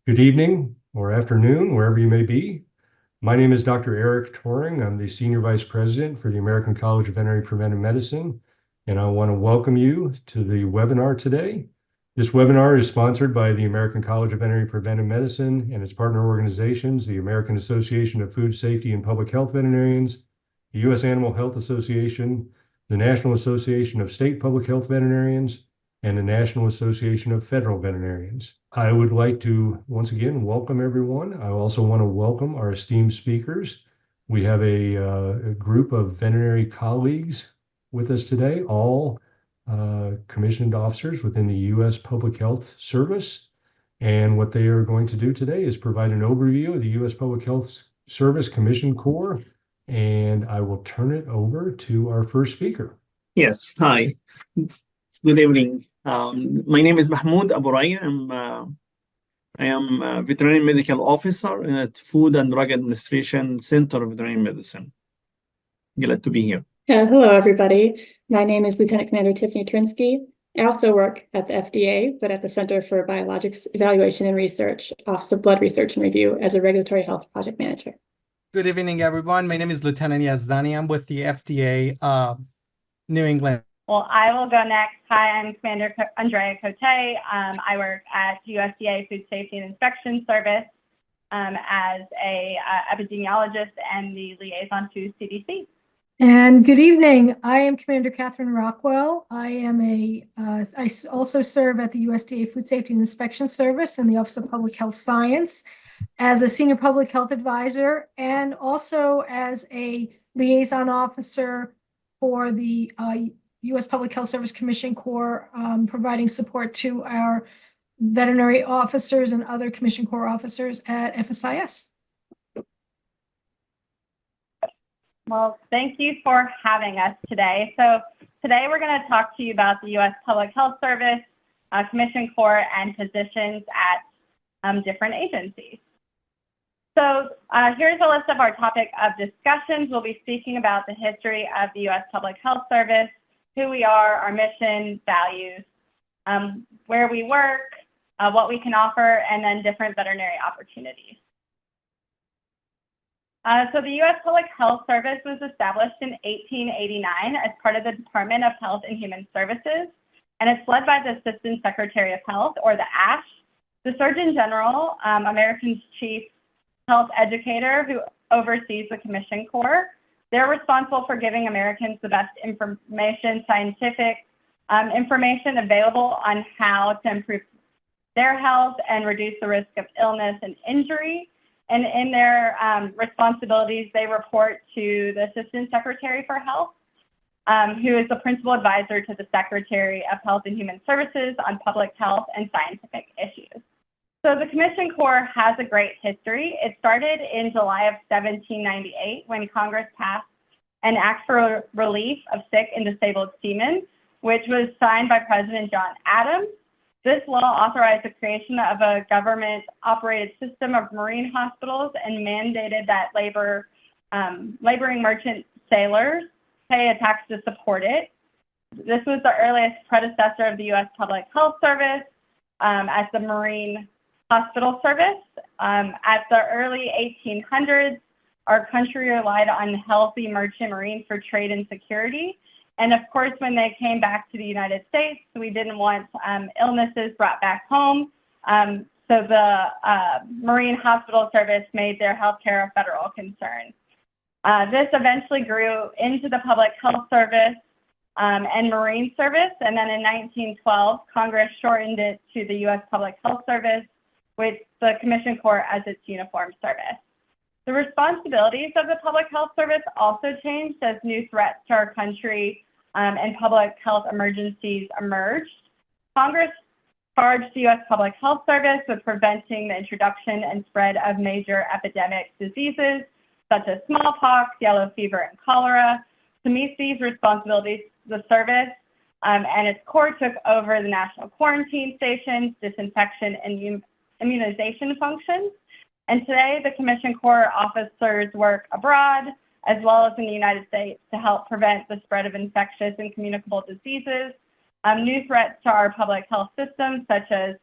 Good evening or afternoon, wherever you may be. My name is Dr. Eric Toring. I'm the Senior Vice President for the American College of Veterinary Preventive Medicine, and I want to welcome you to the webinar today. This webinar is sponsored by the American College of Veterinary Preventive Medicine and its partner organizations, the American Association of Food Safety and Public Health Veterinarians, the U.S. Animal Health Association, the National Association of State Public Health Veterinarians, and the National Association of Federal Veterinarians. I would like to once again welcome everyone. I also want to welcome our esteemed speakers. We have a group of veterinary colleagues with us today, all commissioned officers within the U.S. Public Health Service. And what they are going to do today is provide an overview of the U.S. Public Health Service Commission Corps. And I will turn it over to our first speaker. Yes, hi. Good evening. My name is Mahmoud Abu Raya. I am a veterinary medical officer at Food and Drug Administration Center of Veterinary Medicine. Glad to be here. Hello, everybody. My name is Lieutenant Commander Tiffany Trinsky. I also work at the FDA, but at the Center for Biologics Evaluation and Research, Office of Blood Research and Review as a Regulatory Health Project Manager. Good evening, everyone. My name is Lieutenant Yazdani. I'm with the FDA New England. Well, I will go next. Hi, I'm Commander Andrea Cote. I work at USDA Food Safety and Inspection Service as a epidemiologist and the liaison to CDC. And good evening. I am Commander Catherine Rockwell. I also serve at the USDA Food Safety and Inspection Service in the Office of Public Health Science as a senior public health advisor and also as a liaison officer for the U.S. Public Health Service Commission Corps, providing support to our veterinary officers and other Commission Corps officers at FSIS. Well, thank you for having us today. So today we're going to talk to you about the U.S. Public Health Service, Commission Corps, and positions at different agencies. So here's a list of our topic of discussions. We'll be speaking about the history of the U.S. Public Health Service, who we are, our mission, values, where we work, what we can offer, and then different veterinary opportunities. So the U.S. Public Health Service was established in 1889 as part of the Department of Health and Human Services, and it's led by the Assistant Secretary of Health, or the ASH, the Surgeon General, America's chief health educator who oversees the Commission Corps. They're responsible for giving Americans the best information, scientific information available on how to improve their health and reduce the risk of illness and injury. And in their responsibilities, they report to the Assistant Secretary for Health, who is the principal advisor to the Secretary of Health and Human Services on public health and scientific issues. So the Commission Corps has a great history. It started in July of 1798 when Congress passed an Act for Relief of Sick and Disabled Seamen, which was signed by President John Adams. This law authorized the creation of a government-operated system of marine hospitals and mandated that laboring merchant sailors pay a tax to support it. This was the earliest predecessor of the U.S. Public Health Service as the Marine Hospital Service. At the early 1800s, our country relied on healthy merchant marines for trade and security. And of course, when they came back to the United States, we didn't want illnesses brought back home. So the Marine Hospital Service made their healthcare a federal concern. This eventually grew into the Public Health Service and Marine Service. And then in 1912, Congress shortened it to the U.S. Public Health Service, with the Commission Corps as its uniform service. The responsibilities of the Public Health Service also changed as new threats to our country and public health emergencies emerged. Congress charged the U.S. Public Health Service with preventing the introduction and spread of major epidemic diseases such as smallpox, yellow fever, and cholera. To meet these responsibilities, the service and its Corps took over the national quarantine stations, disinfection, and immunization functions. And today, the Commission Corps officers work abroad, as well as in the United States, to help prevent the spread of infectious and communicable diseases, new threats to our public health systems, such as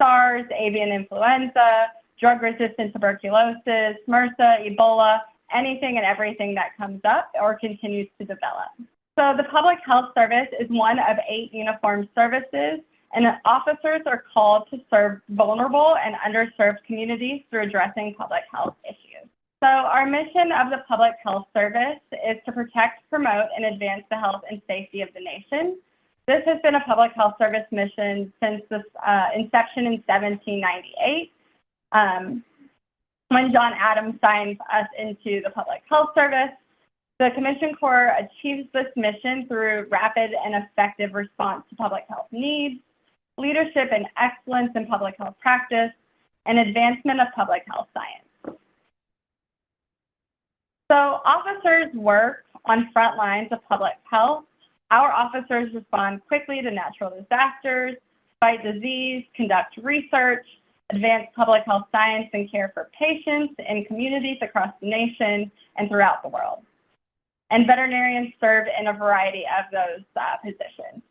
SARS, avian influenza, drug-resistant tuberculosis, MRSA, Ebola, anything and everything that comes up or continues to develop. So the Public Health Service is one of 8 uniformed services, and officers are called to serve vulnerable and underserved communities through addressing public health issues. So our mission of the Public Health Service is to protect, promote, and advance the health and safety of the nation. This has been a Public Health Service mission since this inception in 1798, when John Adams signed us into the Public Health Service. The Commission Corps achieves this mission through rapid and effective response to public health needs, leadership and excellence in public health practice, and advancement of public health science. So officers work on front lines of public health. Our officers respond quickly to natural disasters, fight disease, conduct research, advance public health science and care for patients in communities across the nation and throughout the world. And veterinarians serve in a variety of those positions.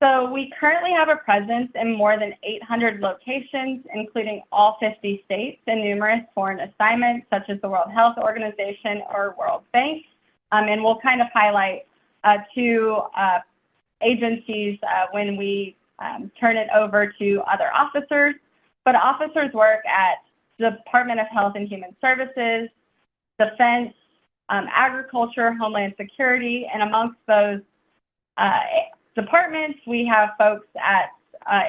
So we currently have a presence in more than 800 locations, including all 50 states and numerous foreign assignments, such as the World Health Organization or World Bank. And we'll kind of highlight 2 agencies when we turn it over to other officers. But officers work at the Department of Health and Human Services, Defense, Agriculture, Homeland Security, and amongst those departments, we have folks at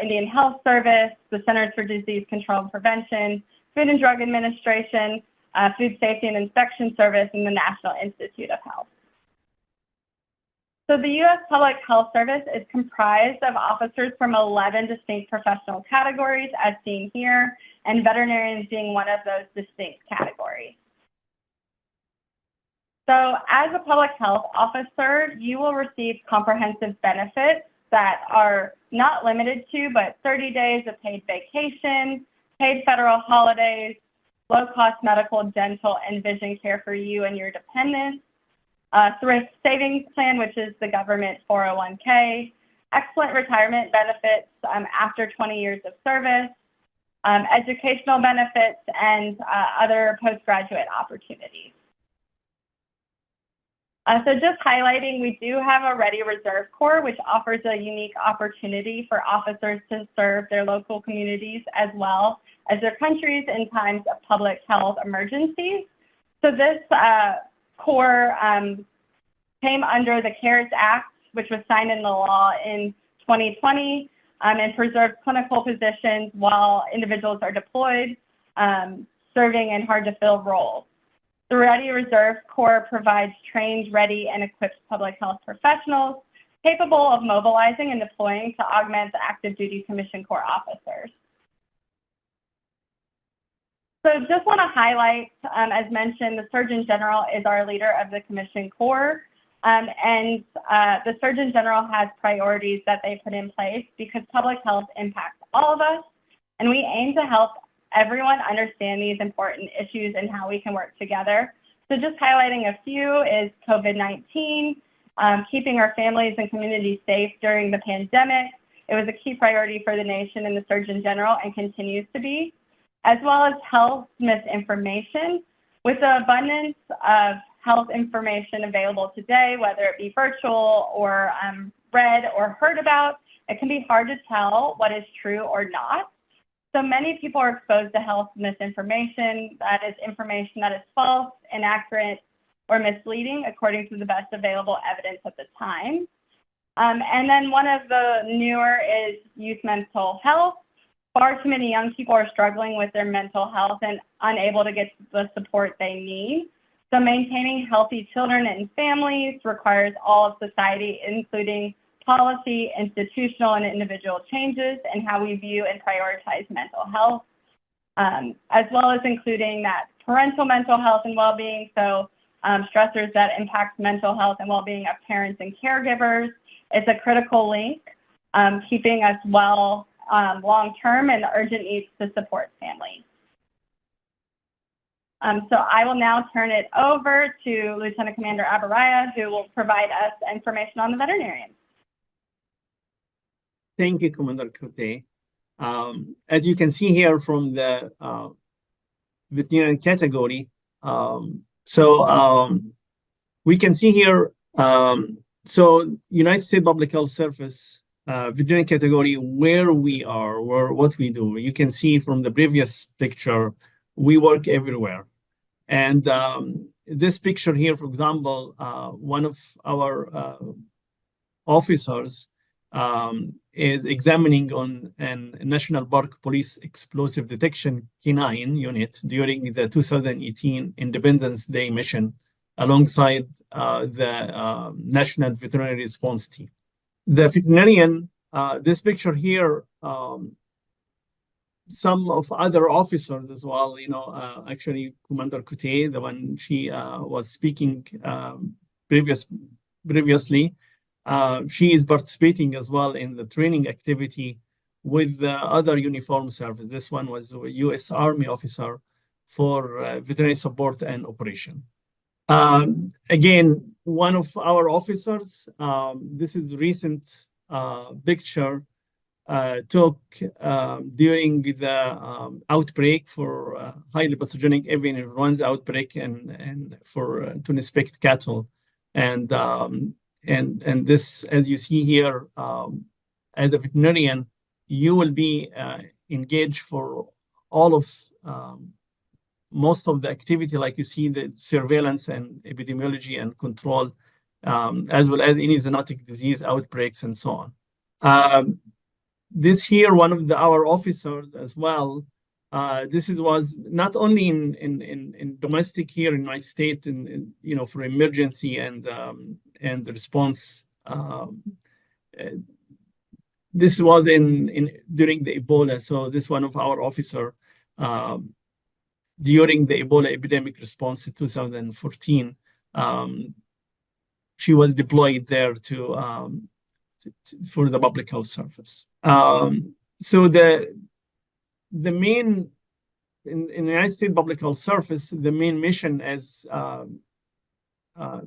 Indian Health Service, the Centers for Disease Control and Prevention, Food and Drug Administration, Food Safety and Inspection Service, and the National Institute of Health. So the U.S. Public Health Service is comprised of officers from 11 distinct professional categories, as seen here, and veterinarians being one of those distinct categories. So as a public health officer, you will receive comprehensive benefits that are not limited to, but 30 days of paid vacation, paid federal holidays, low-cost medical, dental, and vision care for you and your dependents, thrift savings plan, which is the government 401k, excellent retirement benefits after 20 years of service, educational benefits, and other postgraduate opportunities. So just highlighting, we do have a Ready Reserve Corps, which offers a unique opportunity for officers to serve their local communities as well as their countries in times of public health emergencies. So this Corps came under the CARES Act, which was signed into law in 2020, and preserves clinical positions while individuals are deployed, serving in hard-to-fill roles. The Ready Reserve Corps provides trained, ready, and equipped public health professionals capable of mobilizing and deploying to augment the active duty Commission Corps officers. So just want to highlight, as mentioned, the Surgeon General is our leader of the Commission Corps, and the Surgeon General has priorities that they put in place because public health impacts all of us, and we aim to help everyone understand these important issues and how we can work together. So just highlighting a few is COVID-19, keeping our families and communities safe during the pandemic. It was a key priority for the nation and the Surgeon General and continues to be, as well as health misinformation. With the abundance of health information available today, whether it be virtual or read or heard about, it can be hard to tell what is true or not. So many people are exposed to health misinformation, that is information that is false, inaccurate, or misleading according to the best available evidence at the time. And then one of the newer is youth mental health. Far too many young people are struggling with their mental health and unable to get the support they need. So maintaining healthy children and families requires all of society, including policy, institutional, and individual changes in how we view and prioritize mental health, as well as including that parental mental health and well-being, so stressors that impact mental health and well-being of parents and caregivers. It's a critical link, keeping us well long-term and urgent needs to support families. So I will now turn it over to Lieutenant Commander Abaraya, who will provide us information on the veterinarians. Thank you, Commander Cote. As you can see here from the veterinarian category, we can see here, so United States Public Health Service, veterinary category, where we are, what we do. You can see from the previous picture, we work everywhere. And this picture here, for example, one of our officers is examining on a National Park Police Explosive Detection Canine unit during the 2018 Independence Day mission alongside the National Veterinary Response Team. The veterinarian, this picture here, some of other officers as well, actually Commander Cote, the one she was speaking previously, she is participating as well in the training activity with the other uniform service. This one was a U.S. Army officer for veterinary support and operation. Again, one of our officers, this is recent picture, took during the outbreak for highly pathogenic avian influenza outbreak and to inspect cattle. And this, as you see here, as a veterinarian, you will be engaged for all of most of the activity, like you see the surveillance and epidemiology and control, as well as any zoonotic disease outbreaks and so on. This here, one of our officers as well, this was not only in domestic here in my state, for emergency and the response. This was during the Ebola. So this one of our officer during the Ebola epidemic response in 2014, she was deployed there for the public health service. So the main in the United States Public Health Service, the main mission, as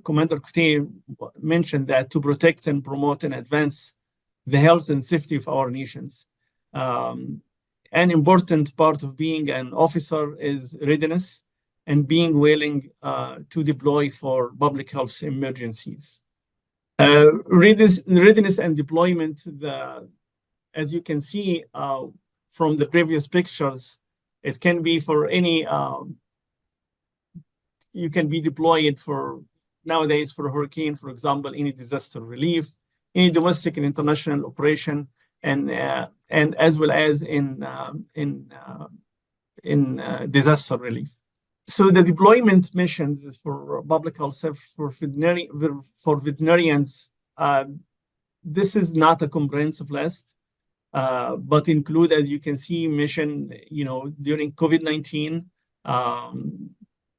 Commander Cote mentioned, that to protect and promote and advance the health and safety of our nations. An important part of being an officer is readiness and being willing to deploy for public health emergencies. Readiness and deployment, as you can see from the previous pictures, it can be for any, you can be deployed for nowadays for a hurricane, for example, any disaster relief, any domestic and international operation, and as well as in disaster relief. So the deployment missions for public health service for veterinarians, this is not a comprehensive list, but include, as you can see, mission, during COVID-19,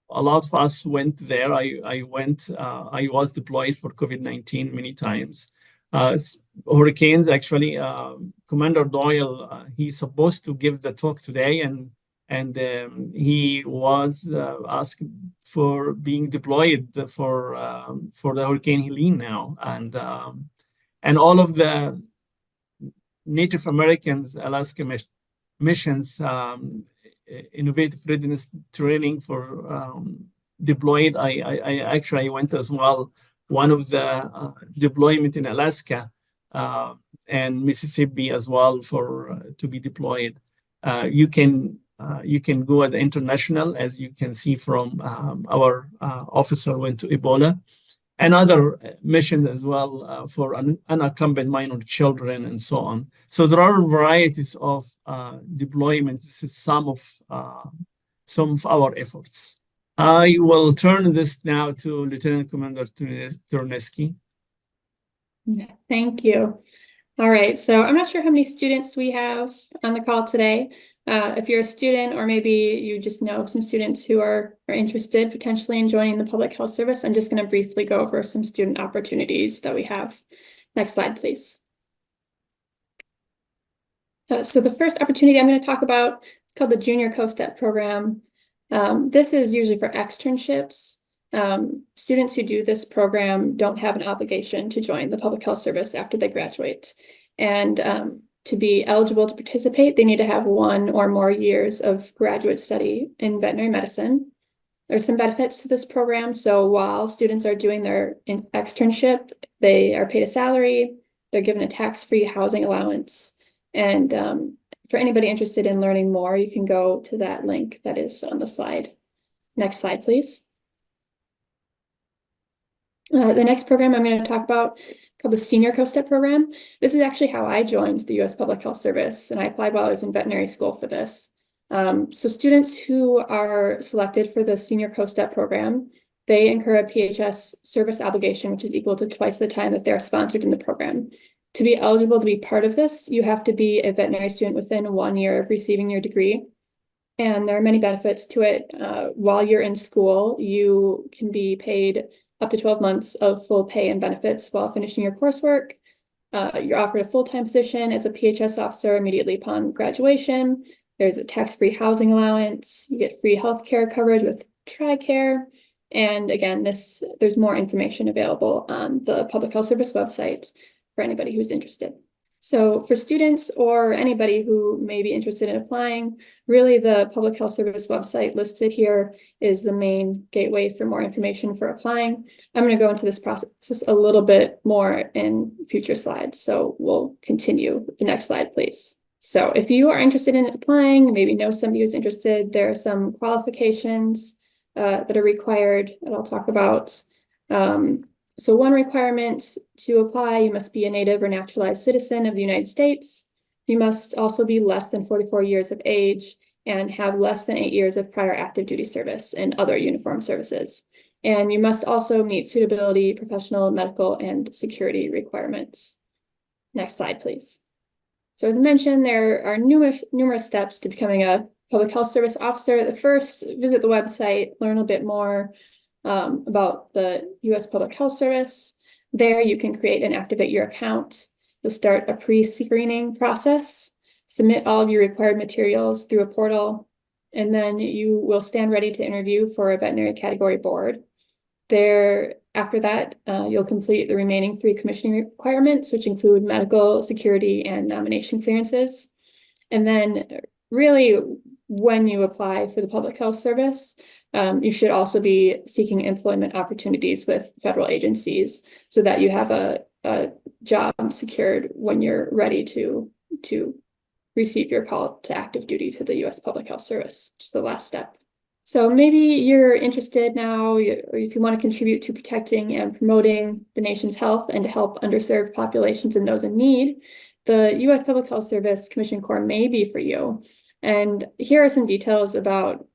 a lot of us went there. I was deployed for COVID-19 many times. Hurricanes, actually, Commander Doyle, he's supposed to give the talk today, and he was asked for being deployed for the Hurricane Helene now, and all of the Native Americans Alaska missions, innovative readiness training for deployed. I actually went as well. One of the deployment in Alaska and Mississippi as well to be deployed. You can go at the international, as you can see from our officer went to Ebola, and other missions as well for unaccompanied minor children and so on. So there are varieties of deployments. This is some of our efforts. I will turn this now to Lieutenant Commander Turneski. Thank you. All right, so I'm not sure how many students we have on the call today. If you're a student, or maybe you just know some students who are interested potentially in joining the public health service, I'm just going to briefly go over some student opportunities that we have. Next slide, please. So the first opportunity I'm going to talk about is called the Junior Co-Step program. This is usually for externships. Students who do this program don't have an obligation to join the public health service after they graduate. And to be eligible to participate, they need to have 1 or more years of graduate study in veterinary medicine. There's some benefits to this program. So while students are doing their externship, they are paid a salary, they're given a tax-free housing allowance. And for anybody interested in learning more, you can go to that link that is on the slide. Next slide, please. The next program I'm going to talk about called the Senior Co-Step Program. This is actually how I joined the U.S. Public Health Service, and I applied while I was in veterinary school for this. So students who are selected for the Senior Co-Step Program, they incur a PHS service obligation, which is equal to twice the time that they're sponsored in the program. To be eligible to be part of this, you have to be a veterinary student within 1 year of receiving your degree. And there are many benefits to it. While you're in school, you can be paid up to 12 months of full pay and benefits while finishing your coursework. You're offered a full-time position as a PHS officer immediately upon graduation. There's a tax-free housing allowance. You get free healthcare coverage with TRICARE. And again, there's more information available on the Public Health Service website for anybody who's interested. So for students or anybody who may be interested in applying, really the Public Health Service website listed here is the main gateway for more information for applying. I'm going to go into this process a little bit more in future slides. So we'll continue with the next slide, please. So if you are interested in applying, maybe know somebody who's interested, there are some qualifications that are required that I'll talk about. So one requirement to apply, you must be a native or naturalized citizen of the United States. You must also be less than 44 years of age and have less than 8 years of prior active duty service and other uniform services. And you must also meet suitability, professional, medical, and security requirements. Next slide, please. So as I mentioned, there are numerous steps to becoming a public health service officer. The first, visit the website, learn a bit more about the U.S. Public Health Service. There you can create and activate your account. You'll start a pre-screening process, submit all of your required materials through a portal, and then you will stand ready to interview for a veterinary category board. After that, you'll complete the remaining 3 commissioning requirements, which include medical, security, and nomination clearances. And then really, when you apply for the Public Health Service, you should also be seeking employment opportunities with federal agencies so that you have a job secured when you're ready to receive your call to active duty to the U.S. Public Health Service, which is the last step. So maybe you're interested now, or if you want to contribute to protecting and promoting the nation's health and to help underserved populations and those in need, the U.S. Public Health Service Commission Corps may be for you. And here are some details about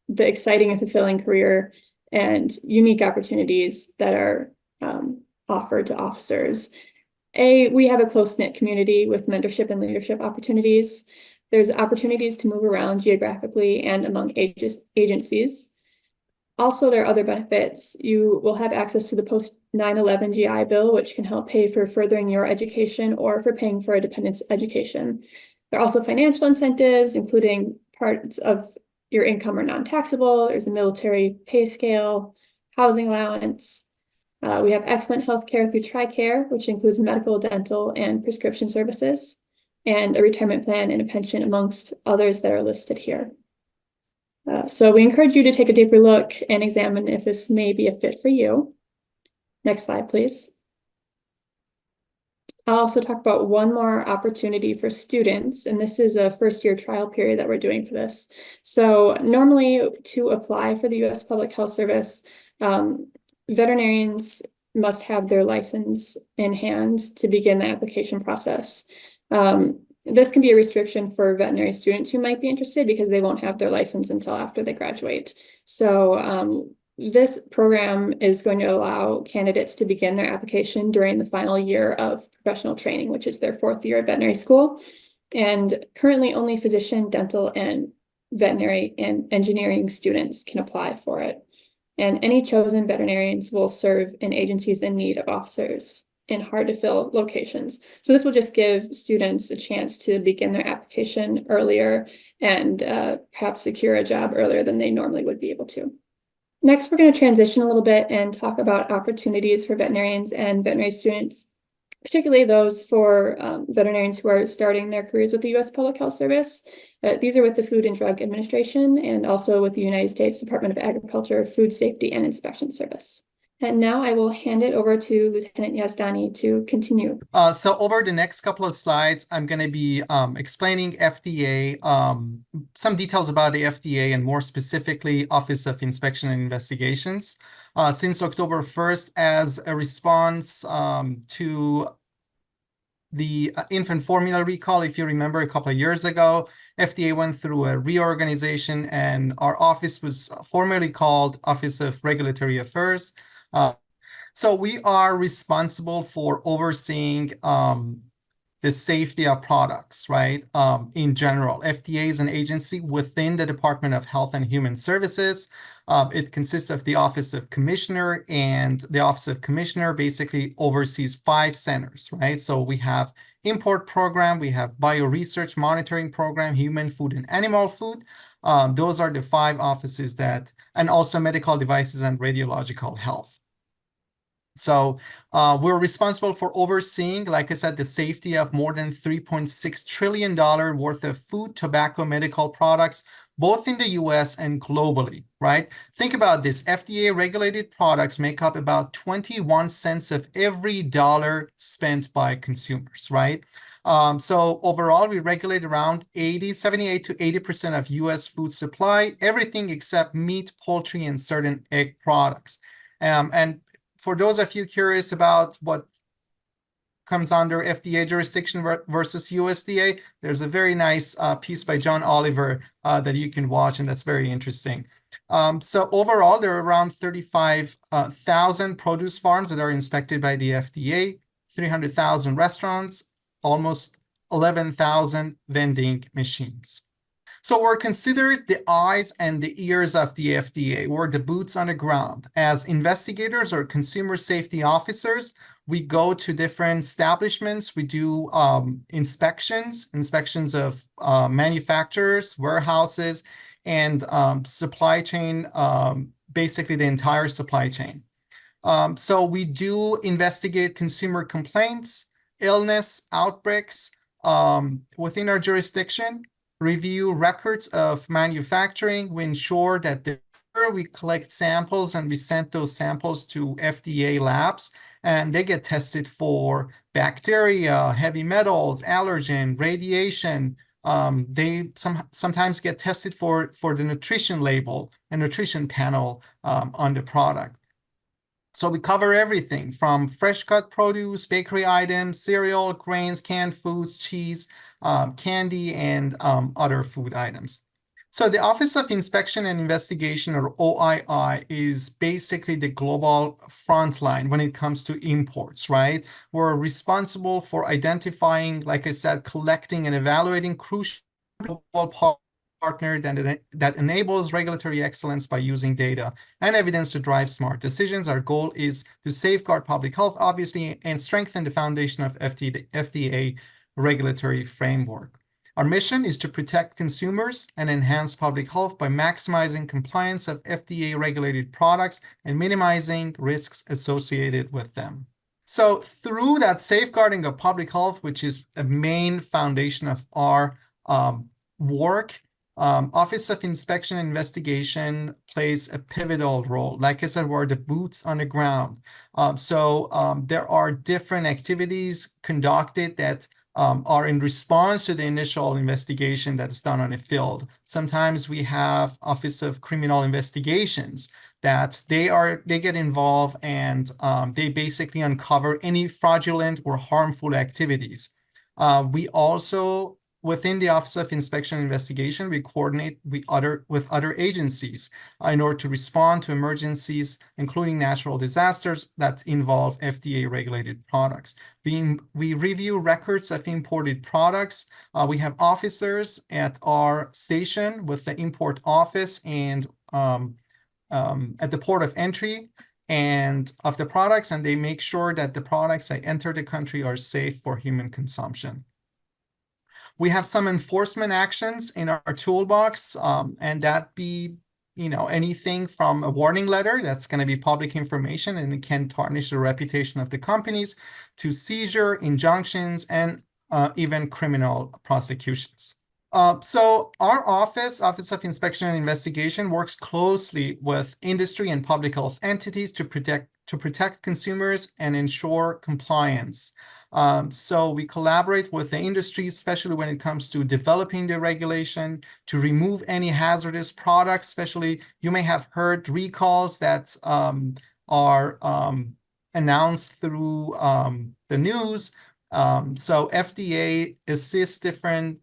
the exciting and fulfilling career and unique opportunities that are offered to officers. We have a close-knit community with mentorship and leadership opportunities. There's opportunities to move around geographically and among agencies. Also, there are other benefits. You will have access to the post-9/11 GI Bill, which can help pay for furthering your education or for paying for a dependent's education. There are also financial incentives, including parts of your income are non-taxable. There's a military pay scale, housing allowance. We have excellent healthcare through TRICARE, which includes medical, dental, and prescription services, and a retirement plan and a pension, amongst others that are listed here. So we encourage you to take a deeper look and examine if this may be a fit for you. Next slide, please. I'll also talk about one more opportunity for students, and this is a first-year trial period that we're doing for this. So normally, to apply for the U.S. Public Health Service, veterinarians must have their license in hand to begin the application process. This can be a restriction for veterinary students who might be interested because they won't have their license until after they graduate. So this program is going to allow candidates to begin their application during the final year of professional training, which is their 4th year of veterinary school. And currently only physician, dental, and veterinary and engineering students can apply for it. And any chosen veterinarians will serve in agencies in need of officers in hard-to-fill locations. So this will just give students a chance to begin their application earlier and perhaps secure a job earlier than they normally would be able to. Next, we're going to transition a little bit and talk about opportunities for veterinarians and veterinary students particularly those for veterinarians who are starting their careers with the U.S. Public Health Service. These are with the Food and Drug Administration and also with the United States Department of Agriculture, Food Safety and Inspection Service. And now I will hand it over to Lieutenant Yazdani to continue. So over the next couple of slides, I'm going to be explaining FDA, some details about the FDA and more specifically Office of Inspection and Investigations. Since October 1st, as a response to the infant formula recall, if you remember a couple of years ago, FDA went through a reorganization and our office was formerly called Office of Regulatory Affairs. So we are responsible for overseeing the safety of products, right? In general, FDA is an agency within the Department of Health and Human Services. It consists of the Office of Commissioner, and the Office of Commissioner basically oversees 5 centers, right? So we have import program, we have bioresearch monitoring program, human food and animal food. Those are the 5 offices that, and also medical devices and radiological health. So we're responsible for overseeing, like I said, the safety of more than $3.6 trillion worth of food, tobacco, medical products, both in the US and globally, right? Think about this. FDA regulated products make up about 21 cents of every dollar spent by consumers, right? So overall, we regulate around 78 to 80% of US food supply, everything except meat, poultry, and certain egg products. And for those of you curious about what comes under FDA jurisdiction versus USDA, there's a very nice piece by John Oliver that you can watch, and that's very interesting. So overall, there are around 35,000 produce farms that are inspected by the FDA, 300,000 restaurants, almost 11,000 vending machines. So we're considered the eyes and the ears of the FDA. We're the boots on the ground. As investigators or consumer safety officers, we go to different establishments. We do inspections of manufacturers, warehouses, and supply chain, basically the entire supply chain. So we do investigate consumer complaints, illness, outbreaks within our jurisdiction, review records of manufacturing. We ensure that we collect samples and we send those samples to FDA labs, and they get tested for bacteria, heavy metals, allergen, radiation. They sometimes get tested for the nutrition label and nutrition panel on the product. So we cover everything from fresh cut produce, bakery items, cereal, grains, canned foods, cheese, candy, and other food items. So the Office of Inspection and Investigation, or OII, is basically the global frontline when it comes to imports, right? We're responsible for identifying, like I said, collecting and evaluating crucial global partner that enables regulatory excellence by using data and evidence to drive smart decisions. Our goal is to safeguard public health, obviously, and strengthen the foundation of FDA regulatory framework. Our mission is to protect consumers and enhance public health by maximizing compliance of FDA-regulated products and minimizing risks associated with them. So through that safeguarding of public health, which is a main foundation of our work, Office of Inspection and Investigation plays a pivotal role. Like I said, we're the boots on the ground. So there are different activities conducted that are in response to the initial investigation that's done on the field. Sometimes we have Office of Criminal Investigations that they get involved and they basically uncover any fraudulent or harmful activities. We also, within the Office of Inspection and Investigation, we coordinate with other agencies in order to respond to emergencies, including natural disasters that involve FDA-regulated products. We review records of imported products. We have officers at our station with the import office and at the port of entry and of the products, and they make sure that the products that enter the country are safe for human consumption. We have some enforcement actions in our toolbox, and that be anything from a warning letter that's going to be public information and it can tarnish the reputation of the companies, to seizure, injunctions, and even criminal prosecutions. So our Office of Inspection and Investigation, works closely with industry and public health entities to protect consumers and ensure compliance. So we collaborate with the industry, especially when it comes to developing the regulation, to remove any hazardous products. Especially, you may have heard recalls that are announced through the news. So FDA assists different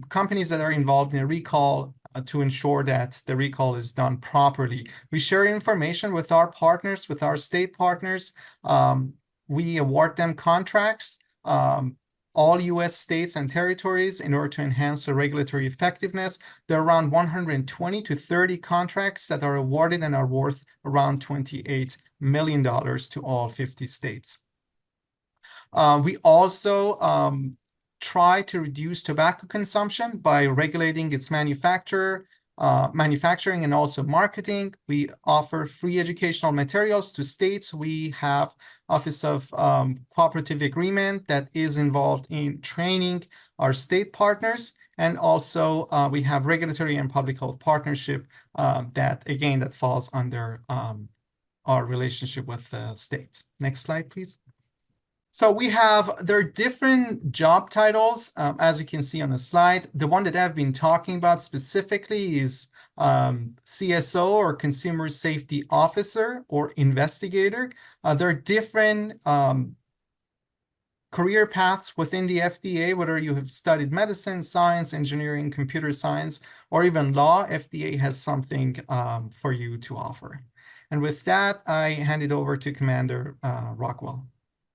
companies that are involved in a recall to ensure that the recall is done properly. We share information with our partners, with our state partners. We award them contracts, all U.S. states and territories, in order to enhance the regulatory effectiveness. There are around 120 to 30 contracts that are awarded and are worth around $28 million to all 50 states. We also try to reduce tobacco consumption by regulating its manufacturing and also marketing. We offer free educational materials to states. We have Office of Cooperative Agreement that is involved in training our state partners. And also we have regulatory and public health partnership that falls under our relationship with the state. Next slide, please. So there are different job titles, as you can see on the slide. The one that I've been talking about specifically is CSO, or Consumer Safety Officer, or Investigator. There are different career paths within the FDA, whether you have studied medicine, science, engineering, computer science, or even law. FDA has something for you to offer. And with that, I hand it over to Commander Rockwell.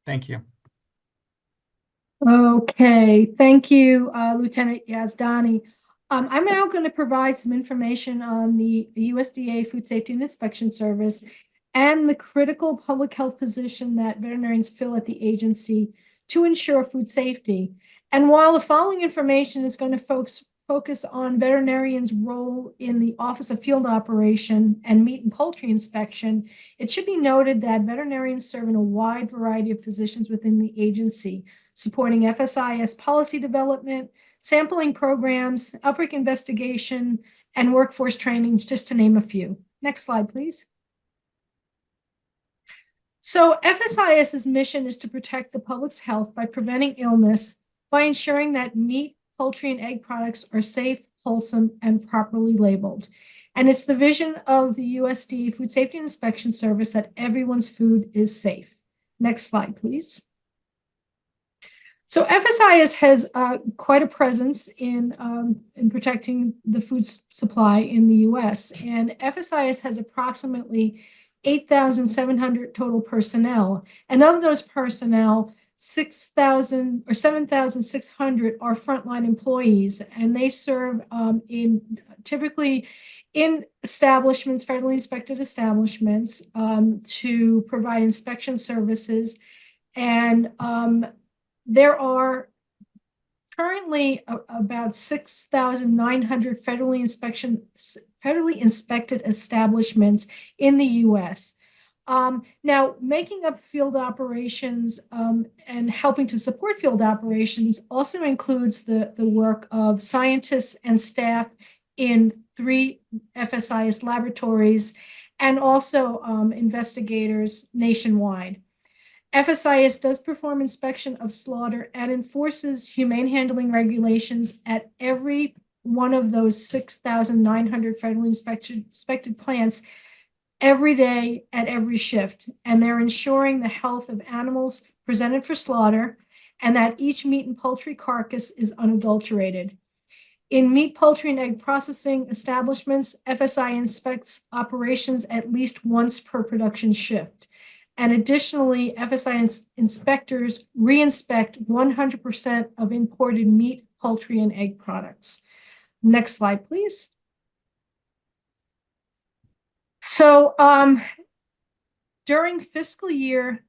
Thank you. Okay, thank you, Lieutenant Yazdani. I'm now going to provide some information on the USDA Food Safety and Inspection Service and the critical public health position that veterinarians fill at the agency to ensure food safety. And while the following information is going to focus on veterinarians' role in the Office of Field Operation and Meat and Poultry Inspection, it should be noted that veterinarians serve in a wide variety of positions within the agency, supporting FSIS policy development, sampling programs, outbreak investigation, and workforce training, just to name a few. Next slide, please. So FSIS's mission is to protect the public's health by preventing illness by ensuring that meat, poultry, and egg products are safe, wholesome, and properly labeled. And it's the vision of the USDA Food Safety and Inspection Service that everyone's food is safe. Next slide, please. So FSIS has quite a presence in protecting the food supply in the U.S. And FSIS has approximately 8,700 total personnel. And of those personnel, 6,000 or 7,600 are frontline employees, and they serve typically in establishments, federally inspected establishments, to provide inspection services. And there are currently about 6,900 federally inspected establishments in the U.S. Now, making up field operations and helping to support field operations also includes the work of scientists and staff in 3 FSIS laboratories and also investigators nationwide. FSIS does perform inspection of slaughter and enforces humane handling regulations at every one of those 6,900 federally inspected plants every day at every shift. And they're ensuring the health of animals presented for slaughter and that each meat and poultry carcass is unadulterated. In meat, poultry, and egg processing establishments, FSI inspects operations at least once per production shift. And additionally, FSI inspectors re-inspect 100% of imported meat, poultry, and egg products. Next slide, please. So during fiscal year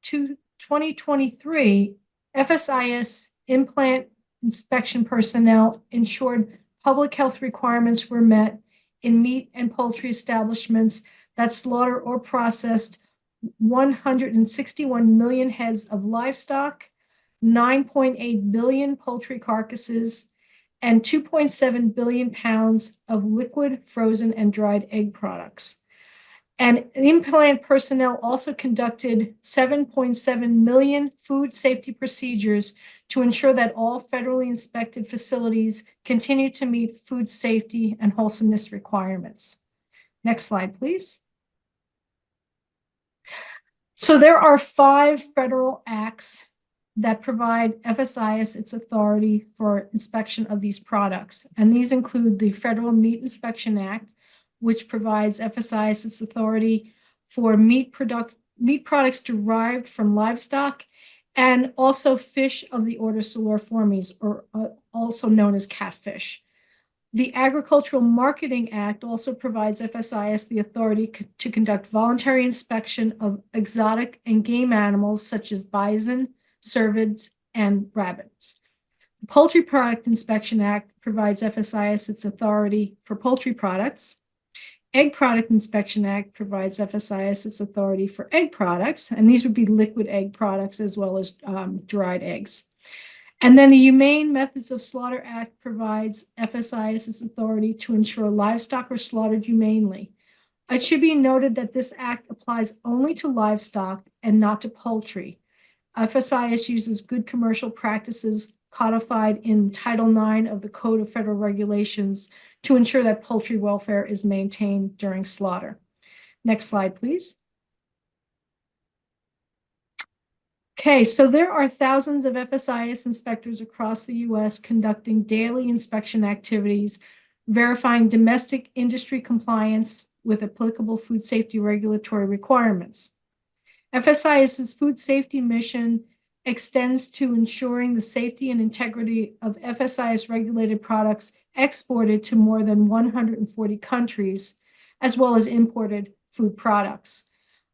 2023, FSIS implant inspection personnel ensured public health requirements were met in meat and poultry establishments that slaughter or processed 161 million heads of livestock, 9.8 billion poultry carcasses, and 2.7 billion pounds of liquid, frozen, and dried egg products. And in-plant personnel also conducted 7.7 million food safety procedures to ensure that all federally inspected facilities continue to meet food safety and wholesomeness requirements. Next slide, please. So there are 5 federal acts that provide FSIS its authority for inspection of these products. And these include the Federal Meat Inspection Act, which provides FSIS its authority for meat products derived from livestock, and also fish of the order Siluriformes, or also known as catfish. The Agricultural Marketing Act also provides FSIS the authority to conduct voluntary inspection of exotic and game animals such as bison, cervids, and rabbits. The Poultry Product Inspection Act provides FSIS its authority for poultry products. Egg Product Inspection Act provides FSIS its authority for egg products, and these would be liquid egg products as well as dried eggs. And then the Humane Methods of Slaughter Act provides FSIS its authority to ensure livestock are slaughtered humanely. It should be noted that this act applies only to livestock and not to poultry. FSIS uses good commercial practices codified in Title IX of the Code of Federal Regulations to ensure that poultry welfare is maintained during slaughter. Next slide, please. Okay, so there are thousands of FSIS inspectors across the U.S. conducting daily inspection activities, verifying domestic industry compliance with applicable food safety regulatory requirements. FSIS's food safety mission extends to ensuring the safety and integrity of FSIS regulated products exported to more than 140 countries, as well as imported food products.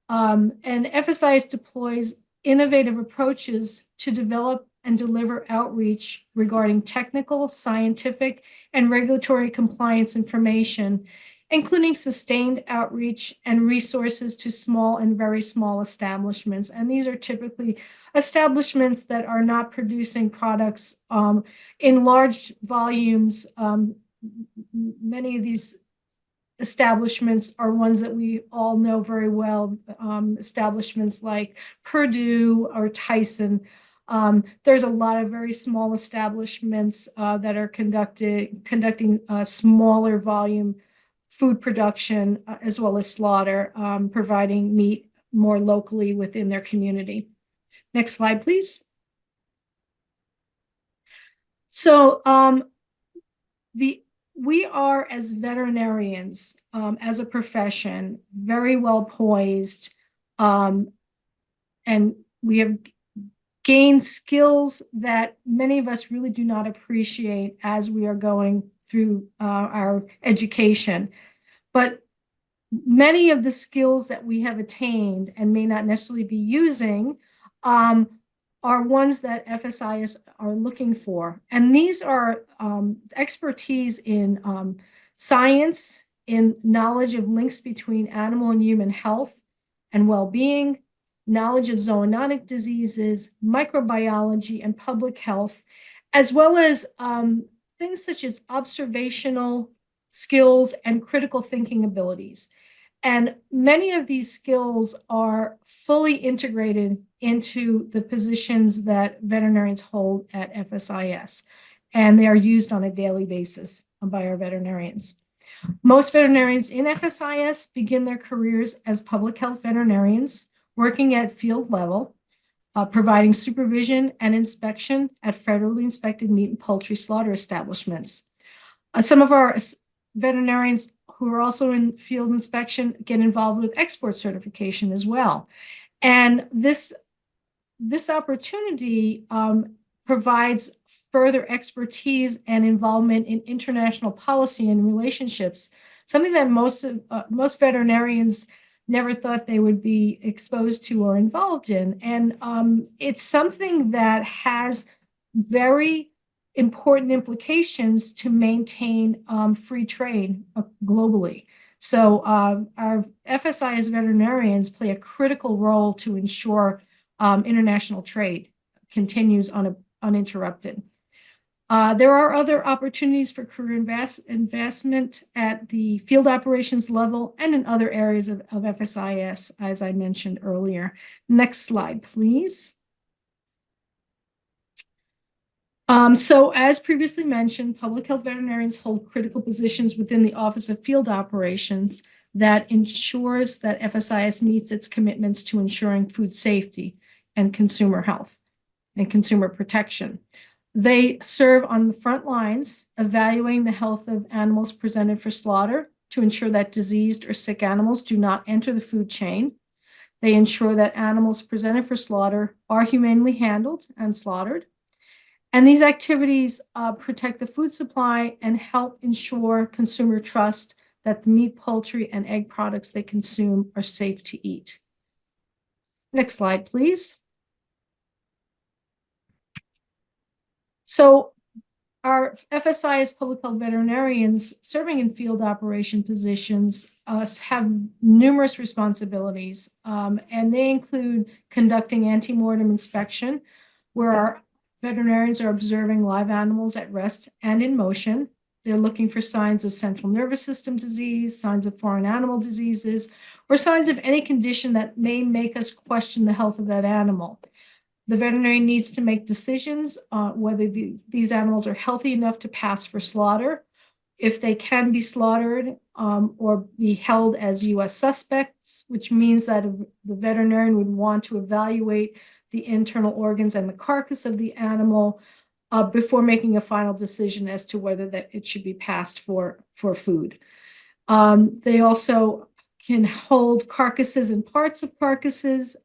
And FSIS deploys innovative approaches to develop and deliver outreach regarding technical, scientific, and regulatory compliance information, including sustained outreach and resources to small and very small establishments. And these are typically establishments that are not producing products in large volumes. Many of these establishments are ones that we all know very well, establishments like Purdue or Tyson. There's a lot of very small establishments that are conducting smaller volume food production as well as slaughter, providing meat more locally within their community. Next slide, please. So we are, as veterinarians, as a profession, very well poised, and we have gained skills that many of us really do not appreciate as we are going through our education. But many of the skills that we have attained and may not necessarily be using are ones that FSIS are looking for. And these are expertise in science, in knowledge of links between animal and human health and well-being, knowledge of zoonotic diseases, microbiology, and public health, as well as things such as observational skills and critical thinking abilities. And many of these skills are fully integrated into the positions that veterinarians hold at FSIS, and they are used on a daily basis by our veterinarians. Most veterinarians in FSIS begin their careers as public health veterinarians, working at field level, providing supervision and inspection at federally inspected meat and poultry slaughter establishments. Some of our veterinarians who are also in field inspection get involved with export certification as well. And this opportunity provides further expertise and involvement in international policy and relationships, something that most veterinarians never thought they would be exposed to or involved in. And it's something that has very important implications to maintain free trade globally. So our FSIS veterinarians play a critical role to ensure international trade continues uninterrupted. There are other opportunities for career investment at the field operations level and in other areas of FSIS, as I mentioned earlier. Next slide, please. So as previously mentioned, public health veterinarians hold critical positions within the Office of Field Operations that ensures that FSIS meets its commitments to ensuring food safety and consumer health and consumer protection. They serve on the front lines, evaluating the health of animals presented for slaughter to ensure that diseased or sick animals do not enter the food chain. They ensure that animals presented for slaughter are humanely handled and slaughtered. And these activities protect the food supply and help ensure consumer trust that the meat, poultry, and egg products they consume are safe to eat. Next slide, please. So our FSIS public health veterinarians serving in field operation positions have numerous responsibilities, and they include conducting antemortem inspection, where our veterinarians are observing live animals at rest and in motion. They're looking for signs of central nervous system disease, signs of foreign animal diseases, or signs of any condition that may make us question the health of that animal. The veterinarian needs to make decisions whether these animals are healthy enough to pass for slaughter, if they can be slaughtered or be held as U.S. suspects, which means that the veterinarian would want to evaluate the internal organs and the carcass of the animal before making a final decision as to whether that it should be passed for food. They also can hold carcasses and parts of carcasses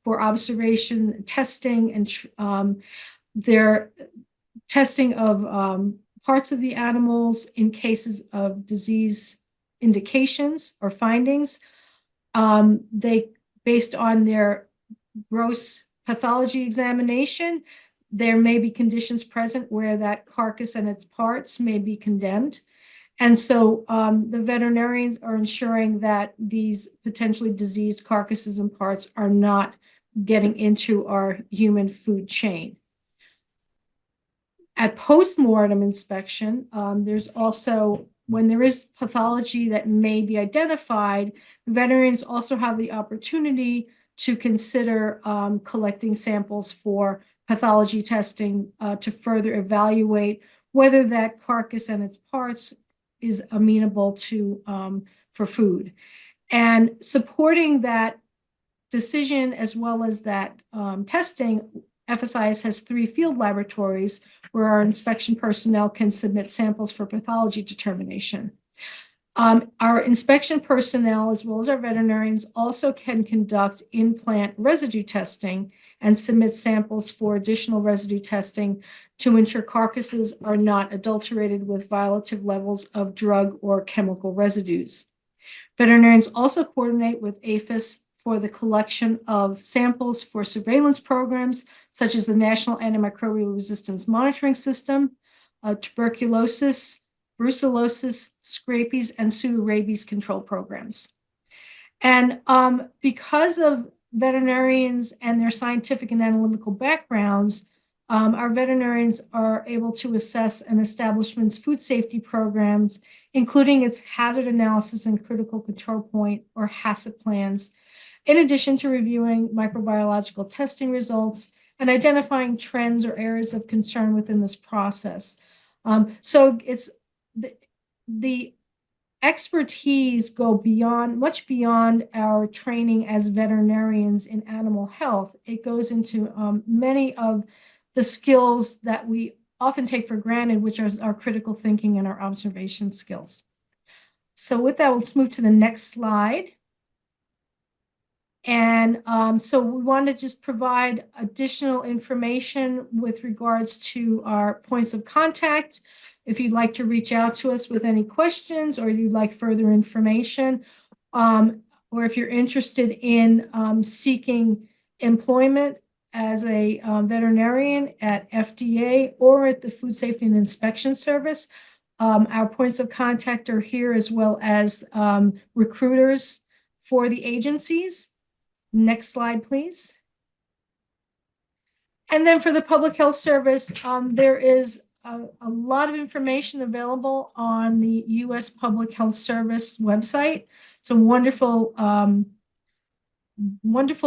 for observation, testing, and their testing of parts of the animals in cases of disease indications or findings. They, based on their gross pathology examination, there may be conditions present where that carcass and its parts may be condemned. And so the veterinarians are ensuring that these potentially diseased carcasses and parts are not getting into our human food chain. At post-mortem inspection, there's also, when there is pathology that may be identified, the veterinarians also have the opportunity to consider collecting samples for pathology testing to further evaluate whether that carcass and its parts is amenable to for food. And supporting that decision as well as that testing, FSIS has 3 field laboratories where our inspection personnel can submit samples for pathology determination. Our inspection personnel, as well as our veterinarians, also can conduct in-plant residue testing and submit samples for additional residue testing to ensure carcasses are not adulterated with violative levels of drug or chemical residues. Veterinarians also coordinate with APHIS for the collection of samples for surveillance programs, such as the National Antimicrobial Resistance Monitoring System, tuberculosis, brucellosis, scabies, and pseudorabies control programs. And because of veterinarians and their scientific and analytical backgrounds, our veterinarians are able to assess an establishment's food safety programs, including its hazard analysis and critical control point or HACCP plans, in addition to reviewing microbiological testing results and identifying trends or areas of concern within this process. So it's the expertise go beyond, much beyond our training as veterinarians in animal health. It goes into many of the skills that we often take for granted, which are our critical thinking and our observation skills. So with that, let's move to the next slide. And so we want to just provide additional information with regards to our points of contact. If you'd like to reach out to us with any questions or you'd like further information, or if you're interested in seeking employment as a veterinarian at FDA or at the Food Safety and Inspection Service. Our points of contact are here, as well as recruiters for the agencies. Next slide, please. And then for the Public Health Service, there is a lot of information available on the U.S. Public Health Service website. It's a wonderful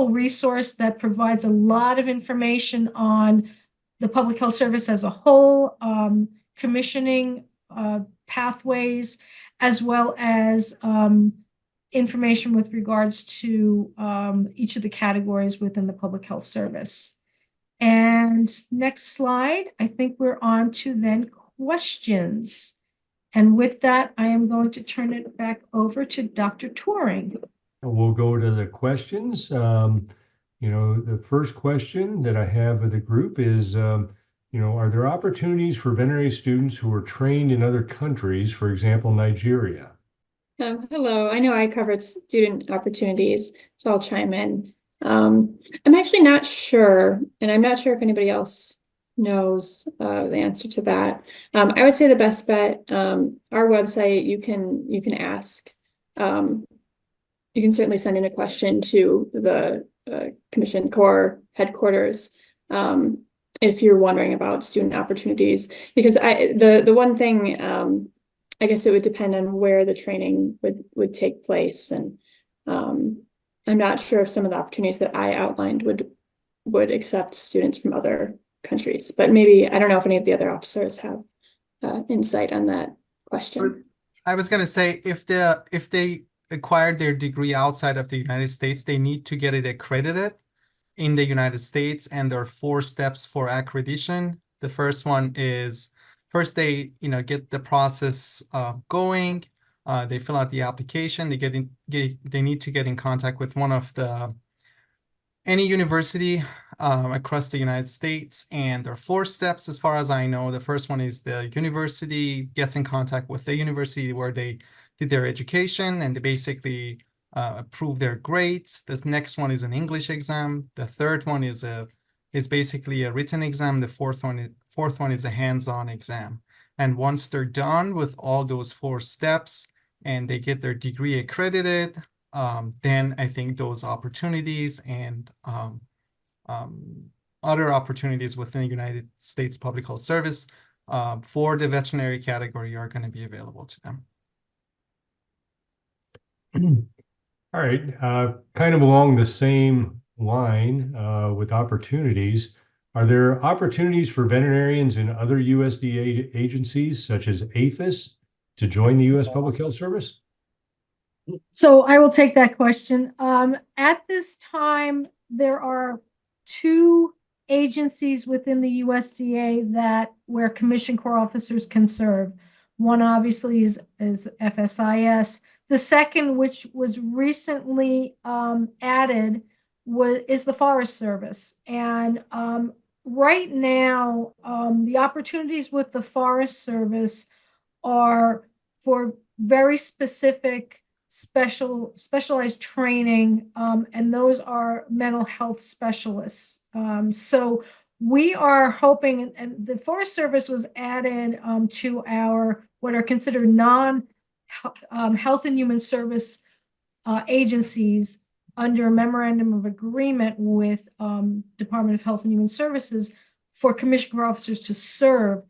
resource that provides a lot of information on the Public Health Service as a whole, commissioning pathways, as well as information with regards to each of the categories within the Public Health Service. And next slide, I think we're on to then questions. And with that, I am going to turn it back over to Dr. Turing. We'll go to the questions. The first question that I have of the group is, are there opportunities for veterinary students who are trained in other countries, for example, Nigeria? Hello, I know I covered student opportunities, so I'll chime in. I'm actually not sure, and I'm not sure if anybody else knows the answer to that. I would say the best bet, our website, you can ask. You can certainly send in a question to the Commission Corps headquarters if you're wondering about student opportunities, because the one thing, I guess it would depend on where the training would take place, and I'm not sure if some of the opportunities that I outlined would accept students from other countries, but maybe, I don't know if any of the other officers have insight on that question. I was going to say, if they acquired their degree outside of the United States, they need to get it accredited in the United States, and there are 4 steps for accreditation. The first one is, first they get the process going. They fill out the application. They need to get in contact with any university across the United States, and there are 4 steps as far as I know. The first one is the university gets in contact with the university where they did their education, and they basically approve their grades. This next one is an English exam. The third one is basically a written exam. The fourth one is a hands-on exam. And once they're done with all those 4 steps and they get their degree accredited, then I think those opportunities and other opportunities within the United States Public Health Service for the veterinary category are going to be available to them. All right, kind of along the same line with opportunities, are there opportunities for veterinarians in other USDA agencies such as APHIS to join the U.S. Public Health Service? So I will take that question. At this time, there are 2 agencies within the USDA where Commission Corps officers can serve. One obviously is FSIS. The second, which was recently added, is the Forest Service. And right now, the opportunities with the Forest Service are for very specific specialized training, and those are mental health specialists. So we are hoping, and the Forest Service was added to our what are considered non-health and human service agencies under a memorandum of agreement with Department of Health and Human Services for Commission Corps officers to serve.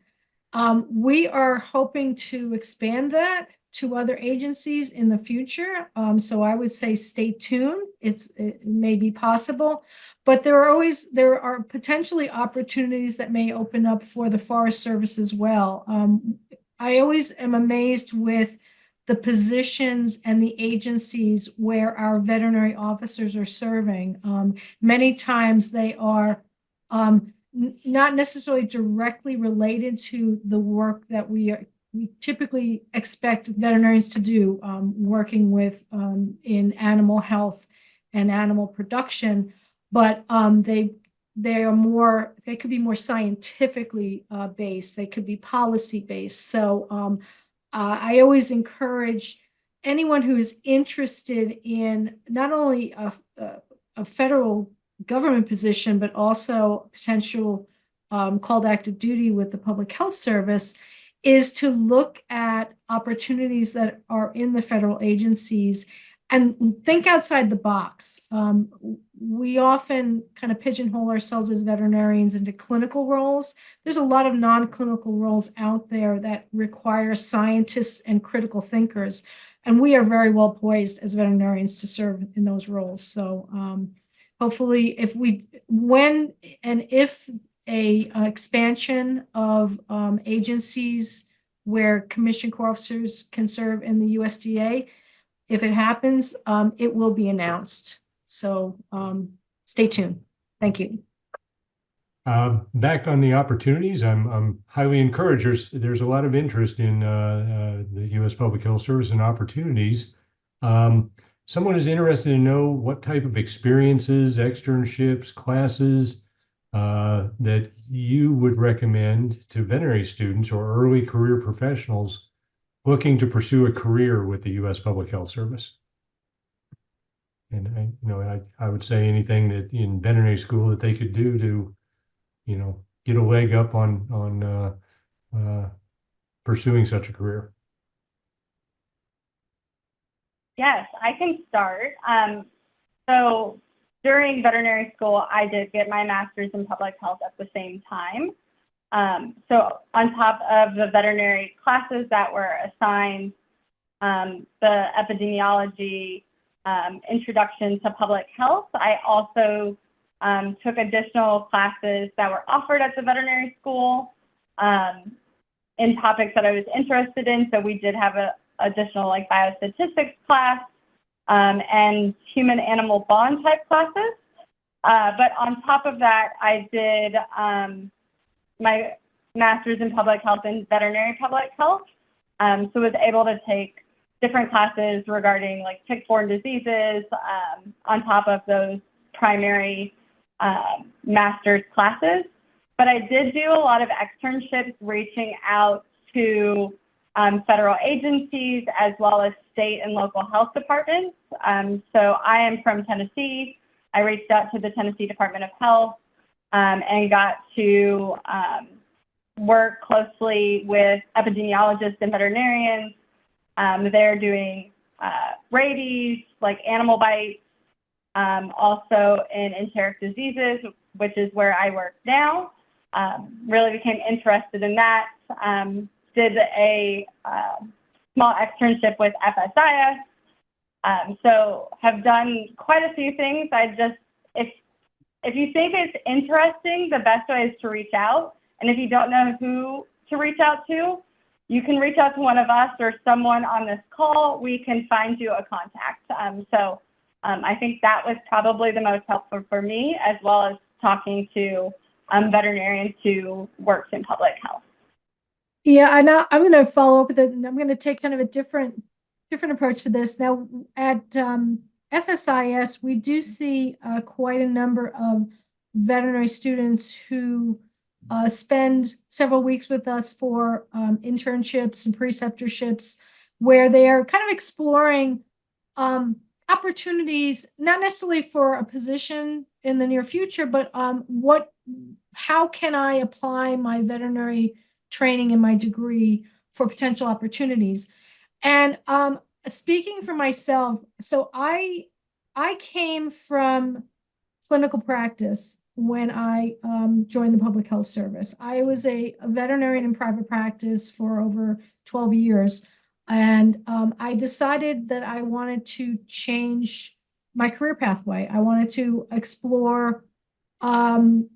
We are hoping to expand that to other agencies in the future. So I would say stay tuned. It may be possible, but there are potentially opportunities that may open up for the Forest Service as well. I always am amazed with the positions and the agencies where our veterinary officers are serving. Many times they are not necessarily directly related to the work that we typically expect veterinarians to do, working with in animal health and animal production, but they could be more scientifically based. They could be policy based. So I always encourage anyone who is interested in not only a federal government position, but also potential call to active duty with the public health service, is to look at opportunities that are in the federal agencies and think outside the box. We often kind of pigeonhole ourselves as veterinarians into clinical roles. There's a lot of non-clinical roles out there that require scientists and critical thinkers, and we are very well poised as veterinarians to serve in those roles. So hopefully, when and if a expansion of agencies where commissioned corps officers can serve in the USDA, if it happens, it will be announced. So stay tuned. Thank you. Back on the opportunities, I'm highly encouraged. There's a lot of interest in the U.S. Public Health Service and opportunities. Someone is interested to know what type of experiences, externships, classes that you would recommend to veterinary students or early career professionals looking to pursue a career with the U.S. Public Health Service. And I would say anything that in veterinary school that they could do to, get a leg up on pursuing such a career. Yes, I can start. So during veterinary school, I did get my master's in public health at the same time. So on top of the veterinary classes that were assigned, the epidemiology, introduction to public health, I also took additional classes that were offered at the veterinary school in topics that I was interested in. So we did have a additional like biostatistics class and human-animal bond type classes. But on top of that, I did my master's in public health and veterinary public health. So was able to take different classes regarding like tick-borne diseases on top of those primary master's classes. But I did do a lot of externships reaching out to federal agencies as well as state and local health departments. So I am from Tennessee. I reached out to the Tennessee Department of Health and got to work closely with epidemiologists and veterinarians. They're doing rabies, like animal bites, also in enteric diseases, which is where I work now. Really became interested in that. Did a small externship with SPHS. So have done quite a few things. If you think it's interesting, the best way is to reach out. And if you don't know who to reach out to, you can reach out to one of us or someone on this call. We can find you a contact. So I think that was probably the most helpful for me, as well as talking to veterinarians who works in public health. Yeah, and I'm going to follow up with it. I'm going to take kind of a different approach to this. Now, at FSIS, we do see quite a number of veterinary students who spend several weeks with us for internships and preceptorships, where they are kind of exploring opportunities, not necessarily for a position in the near future, but how can I apply my veterinary training and my degree for potential opportunities? And speaking for myself, so I came from clinical practice when I joined the public health service. I was a veterinarian in private practice for over 12 years. And I decided that I wanted to change my career pathway. I wanted to explore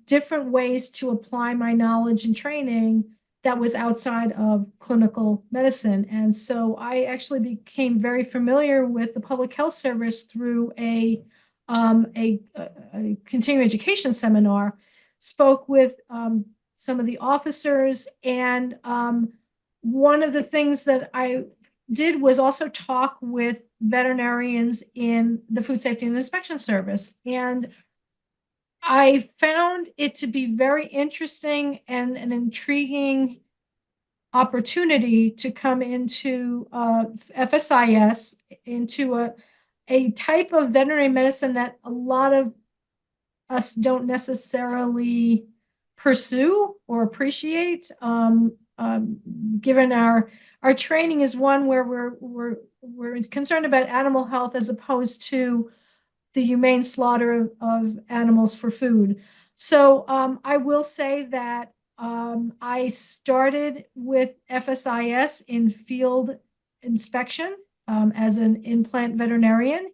different ways to apply my knowledge and training that was outside of clinical medicine. And so I actually became very familiar with the public health service through a continuing education seminar, spoke with some of the officers, and one of the things that I did was also talk with veterinarians in the Food Safety and Inspection Service. And I found it to be very interesting and an intriguing opportunity to come into FSIS, into a type of veterinary medicine that a lot of us don't necessarily pursue or appreciate. Given our training is one where we're concerned about animal health as opposed to the humane slaughter of animals for food. So I will say that I started with FSIS in field inspection as an in-plant veterinarian.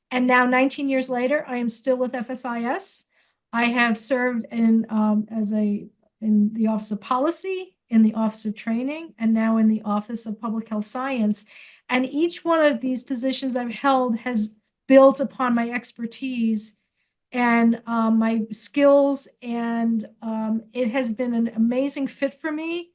And now 19 years later, I am still with FSIS. I have served in the Office of Policy, in the Office of Training, and now in the Office of Public Health Science. And each one of these positions I've held has built upon my expertise and my skills, and it has been an amazing fit for me.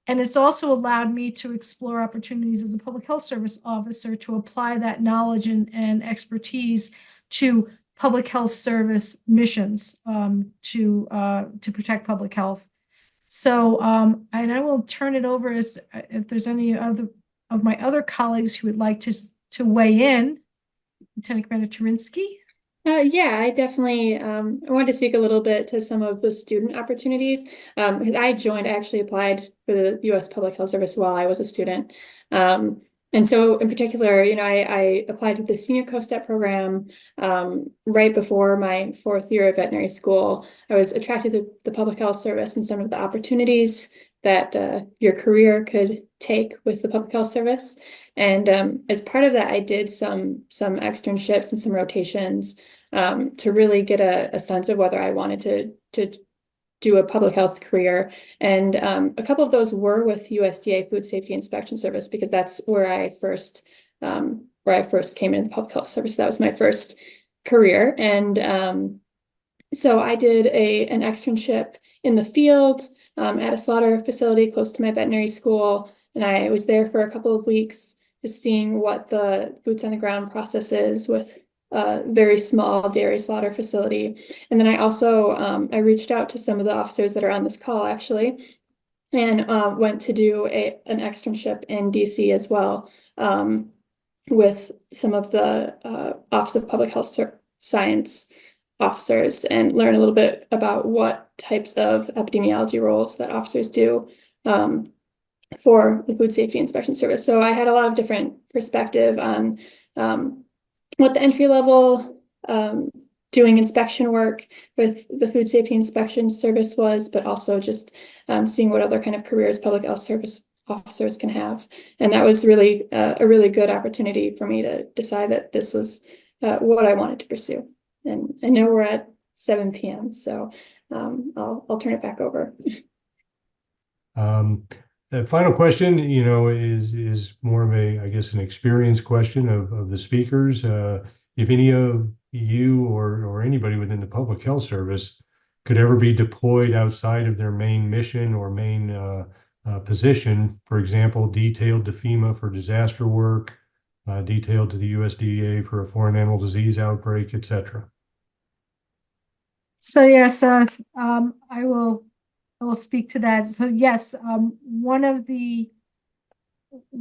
And it's also allowed me to explore opportunities as a public health service officer to apply that knowledge and expertise to public health service missions to protect public health. So, and I will turn it over if there's any other of my other colleagues who would like to weigh in. Lieutenant Commander Turinsky. Yeah, I definitely I wanted to speak a little bit to some of the student opportunities because I actually applied for the U.S. Public Health Service while I was a student. And so in particular, I applied to the senior co-step program right before my 4th year of veterinary school. I was attracted to the public health service and some of the opportunities that your career could take with the public health service. And as part of that, I did some externships and some rotations to really get a sense of whether I wanted to do a public health career. And a couple of those were with USDA Food Safety Inspection Service, because that's where I first came into the public health service. That was my first career. And so I did an externship in the field at a slaughter facility close to my veterinary school. And I was there for a couple of weeks, just seeing what the boots on the ground process is with a very small dairy slaughter facility. And then I also, I reached out to some of the officers that are on this call actually, and went to do an externship in DC as well with some of the Office of Public Health Science officers, and learn a little bit about what types of epidemiology roles that officers do for the Food Safety Inspection Service. So I had a lot of different perspective on what the entry level doing inspection work with the Food Safety Inspection Service was, but also just seeing what other kind of careers public health service officers can have. And that was really a really good opportunity for me to decide that this was what I wanted to pursue. And I know we're at 7 p.m., so I'll turn it back over. The final question, is more of I guess, an experience question of the speakers. If any of you or anybody within the public health service could ever be deployed outside of their main mission or main position, for example, detailed to FEMA for disaster work, detailed to the USDA for a foreign animal disease outbreak, etc. So yes, I will speak to that. So yes, one of the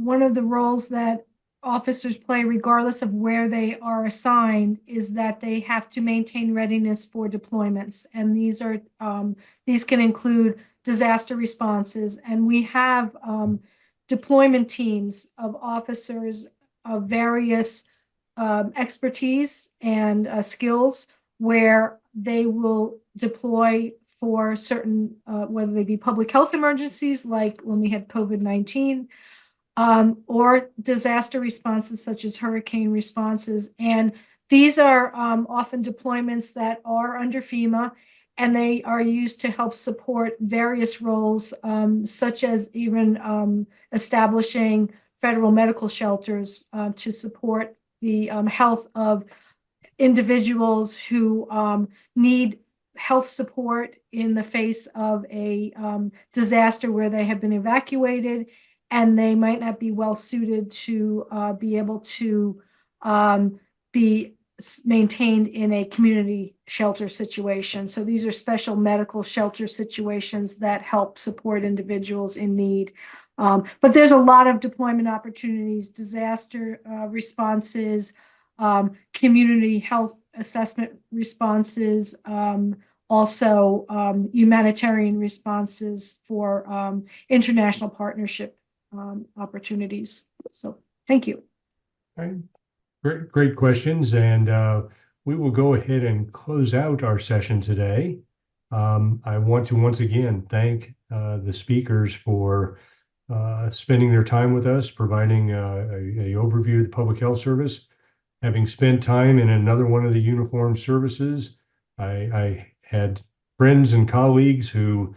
roles that officers play, regardless of where they are assigned, is that they have to maintain readiness for deployments, and these can include disaster responses. And we have deployment teams of officers of various expertise and skills, where they will deploy for certain, whether they be public health emergencies, like when we had COVID-19, or disaster responses such as hurricane responses. And these are often deployments that are under FEMA, and they are used to help support various roles, such as even establishing federal medical shelters to support the health of individuals who need health support in the face of a disaster where they have been evacuated and they might not be well suited to be able to be maintained in a community shelter situation. So these are special medical shelter situations that help support individuals in need. But there's a lot of deployment opportunities, disaster responses, community health assessment responses, also humanitarian responses for international partnership opportunities. So thank you. All right. Great questions. And we will go ahead and close out our session today. I want to once again thank the speakers for spending their time with us, providing a overview of the Public Health Service. Having spent time in another one of the uniformed services, I had friends and colleagues who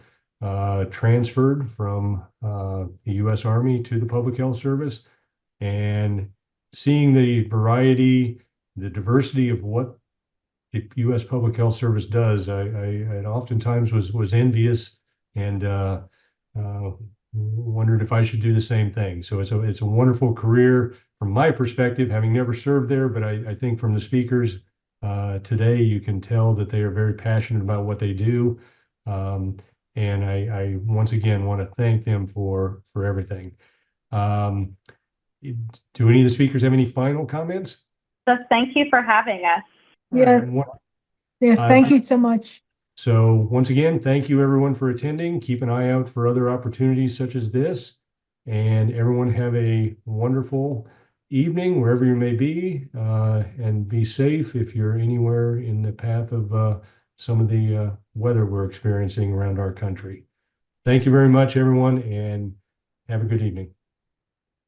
transferred from the U.S. Army to the Public Health Service, and seeing the variety, the diversity of what the U.S. Public Health Service does, I oftentimes was envious and wondered if I should do the same thing. So it's a wonderful career from my perspective, having never served there, but I think from the speakers today, you can tell that they are very passionate about what they do. And I once again want to thank them for everything. Do any of the speakers have any final comments? Just thank you for having us. Yeah. Yes, thank you so much. So once again, thank you everyone for attending. Keep an eye out for other opportunities such as this. And everyone have a wonderful evening wherever you may be, and be safe if you're anywhere in the path of some of the weather we're experiencing around our country. Thank you very much, everyone, and have a good evening.